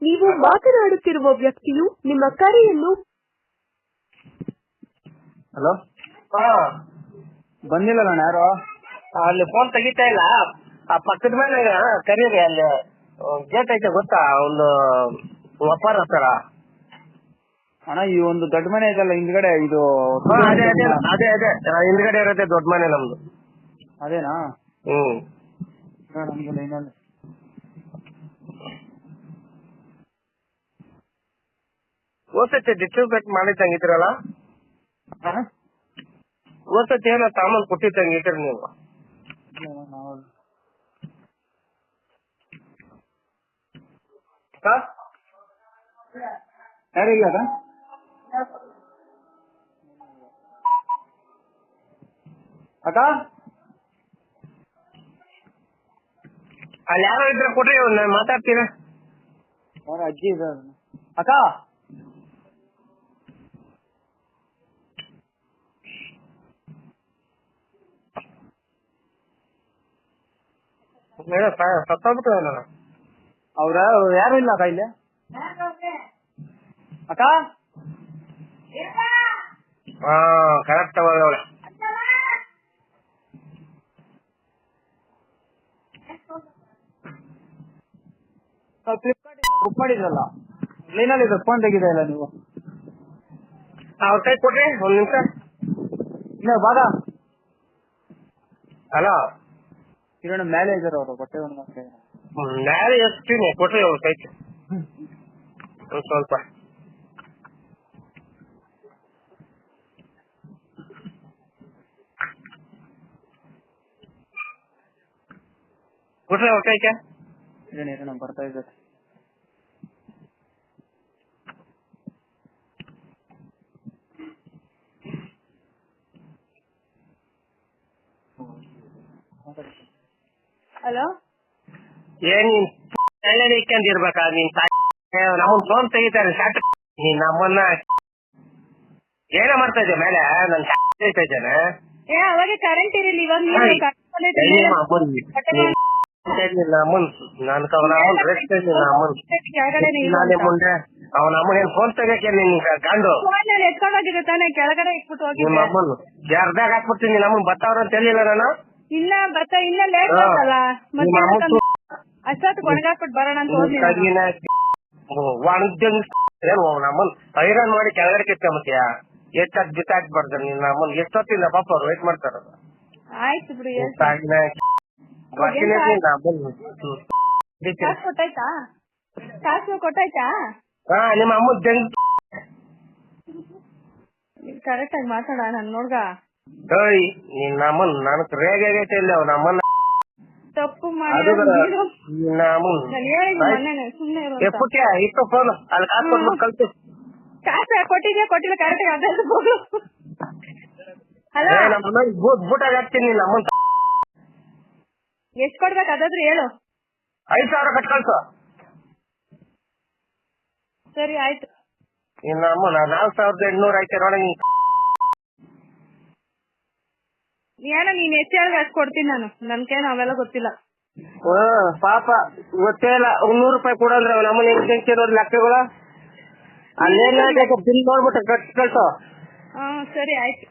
ನೀವು ಮಾತನಾಡುತ್ತಿರುವ ವ್ಯಕ್ತಿಯು ನಿಮ್ಮ ಕರೆಯನ್ನು. ಹಲೋ, ಬಂದಿಲ್ಲ ನಾನು. ಯಾರು ಅಲ್ಲಿ ಫೋನ್ ತೆಗಿತಾ ಇಲ್ಲ. ಆ ಪಕ್ಕದ ಮೇಲೆ ಕರೀರಿ, ಅಲ್ಲಿ ಗೇಟ್ ಐತೆ ಗೊತ್ತಾ, ಒಂದು ವ್ಯಾಪಾರ ಹತ್ತಾರ. ಅಣ್ಣ, ಈ ಒಂದು ದೊಡ್ಡ ಮನೆ ಐತಲ್ಲ ಹಿಂದ್ಗಡೆ, ಇದು ಅದೇ ಅದೇ ಅದೇ ಅದೇ ಹಿಂದ್ಗಡೆ ಇರುತ್ತೆ ದೊಡ್ಡ ಮನೆ ನಮ್ದು. ಅದೇನಾ? ನಮ್ದು ಲೈನಲ್ಲಿ ಓಸತ್ತೆ ಡಿಸ್ಟ್ರಿಬ್ಯೂಟ್ ಮಾಡಿದ್ದಂಗಿದ್ರಲ್ಲ, ಓಸತ್ತೆ ಏನೋ ಸಾಮಾನು ಕೊಟ್ಟಿದ್ದಂಗಿದ್ರಿ ನೀವು. ಯಾರಿಲ್ಲ ಅಕ್ಕ? ಅಲ್ಲಿ ಯಾರೋ ಇದ್ರೆ ಕೊಟ್ರಿ, ನಾನು ಮಾತಾಡ್ತೀರ. ಯಾರ ಅಜ್ಜಿ ಇದ ಅಕ್ಕ? ಸತ್ತೋಗ್ಬಿಟ್ಟು ಅವ್ರ ಯಾರು ಇಲ್ಲ ಅಕ್ಕ ಇಲ್ಲಿ? ಅಕ್ಕ ಕರೆಕ್ಟ್ ಅವಳೆ. ಫ್ಲಿಪ್ಕಾರ್ಟ್ ಬುಕ್ ಮಾಡಿದ್ರಲ್ಲ, ಲೈನಲ್ಲಿ ಫೋನ್ ತೆಗಿದೆ ಇಲ್ಲ ನೀವು? ಅವ್ರ ಕೈ ಕೊಡ್ರಿ ಒಂದ್ ನಿಮಿಷ. ಇಲ್ಲ ಬಾಗ. ಹಲೋ, ಕಿರಣ ಮ್ಯಾನೇಜರ್ ಅವರು ಬಟ್ಟೆ ಮ್ಯಾಲೆ ಎಷ್ಟಿನಿ ಕೊಟ್ರಿ ಅವ್ರ ಕೈ ಸ್ವಲ್ಪ. ಕೊಟ್ರಿ ಅವ್ರ ಕೈಗೆ. ನಮ್ಗೆ ಬರ್ತಾ ಇದ್ದಾರೆ. ಹಲೋ, ಏನ್ ನೀನ್ ಇಕ್ಕೊಂಡಿರ್ಬೇಕಾ ನೀನ್? ನಮ್ಮನ್ ಫೋನ್ ತೆಗಿತಾರೆ ಶಾರ್ಟ್. ನೀನ್ ನಮ್ಮನ್ನ ಏನ ಮಾಡ್ತಾ ಇದ್ದೆ ಮೇಲೆ? ನನ್ ತೆಗಿತಾ ಇದ್ದೇನೆ. ಅವಾಗ ಕರೆಂಟ್ ಇರಲಿಲ್ಲ, ಇವಾಗ ಮುಂದೆ ಅವನ ಅಮ್ಮನ ಏನ್ ಫೋನ್ ತೆಗಿಯಕ್ಕೆ ನಿನ್ ಗಂಡು ಎತ್ಕೊಂಡೋಗಿದ್ದೆ ತಾನೆ, ಕೆಳಗಡೆ ಇಟ್ಬಿಟ್ಟು ಹೋಗಿ ನಿಮ್ಮ ಅಮ್ಮನ್ ಯಾರ್ದಾಗ ಹಾಕ್ಬಿಡ್ತೀನಿ. ನಿನ್ನ ಅಮ್ಮನ್ ಬತ್ತಾವ್ರ ಅಂತ ಹೇಳಿಲ್ಲ ನಾನು. ಇಲ್ಲ ಬತ್ತ, ಇಲ್ಲ ಲೇಟ್ ಆಗಲ್ಲ, ಅಷ್ಟೊತ್ತು ಒಣಗಾಕ್ಬಿಟ್ಟು ಬರೋಣ ಅಂತ ಹೋಗಿ ನಮ್ಮನ್ ಐರನ್ ಮಾಡಿ ಕೆಳಗಡೆ ಕಿತ್ಕೊಂಬತ್ತೀಯ. ಎಷ್ಟಾಗ್ ಬಿತ್ತಾಕ್ಬಾರ್ದು ನಿನ್ನ ಅಮ್ಮನ್. ಎಷ್ಟೊತ್ತಿಲ್ಲ ಪಾಪ ಅವ್ರು ವೇಟ್ ಮಾಡ್ತಾರ. ಆಯ್ತು ಬಿಡಿ. ಕೊಟ್ಟಾಯ್ತಾ? ಕಾಸು ಕೊಟ್ಟಾಯ್ತಾ? ನಿಮ್ಮ ಅಮ್ಮನ್ ಜಂಗ್ ಕರೆಕ್ಟ್ ಆಗಿ ಮಾತಾಡ. ನನ್ ನೋಡ್ಗ ನಿನ್ನ ಅಮ್ಮನ್ ನನಗ್ ರೇಗೈತೆ ಇಲ್ಲ ಅವ್ನ ಅಮ್ಮನ ತಪ್ಪು ಮಾಡಿ ಸುಮ್ನೆ ಇತ್ತು ಫೋನ್ ಅಲ್ಲಿ ಕಾಸು ಕೊಟ್ಬಿಟ್ಟು ಕಳ್ಸಿ. ಕಾಸು ಕೊಟ್ಟಿದ್ಯಾ ಕೊಟ್ಟಿಲ್ಲ ಕರೆಕ್ಟ್ ಆಗಿ ಅದ ಬೂಟಾಗ ಹಾಕ್ತೀನಿ ನಿನ್ನ ಅಮ್ಮನ್. ಎಷ್ಟ್ ಕೊಡ್ಬೇಕು ಅದಾದ್ರೂ ಹೇಳು. 5,000 ಕಟ್ ಕಳ್ಸು. ಸರಿ ಆಯ್ತು. ನಿನ್ನ ಅಮ್ಮನ 4,800 ಆಯ್ತು ನೋಡ. ಏನೋ ನೀನ್ ಎಷ್ಟು ಹೇಳಿದ್ರೆ ಅಷ್ಟು ಕೊಡ್ತೀನಿ ನಾನು. ನನ್ಗೇನು ಅವೆಲ್ಲ ಗೊತ್ತಿಲ್ಲ. ಪಾಪ ಗೊತ್ತೇ ಇಲ್ಲ. 100 ರೂಪಾಯಿ ಕೊಡಂದ್ರೆ ಅವ್ನ ಅಮ್ಮನ ಹೆಂಗ್ ತೆಗ್ಸಿರೋದು ಲೆಕ್ಕಗಳು. ಅಲ್ಲೇನ ಬಿಲ್ ನೋಡ್ಬಿಟ್ಟು ಕಟ್ ಕಳ್ಸು. ಸರಿ ಆಯ್ತು.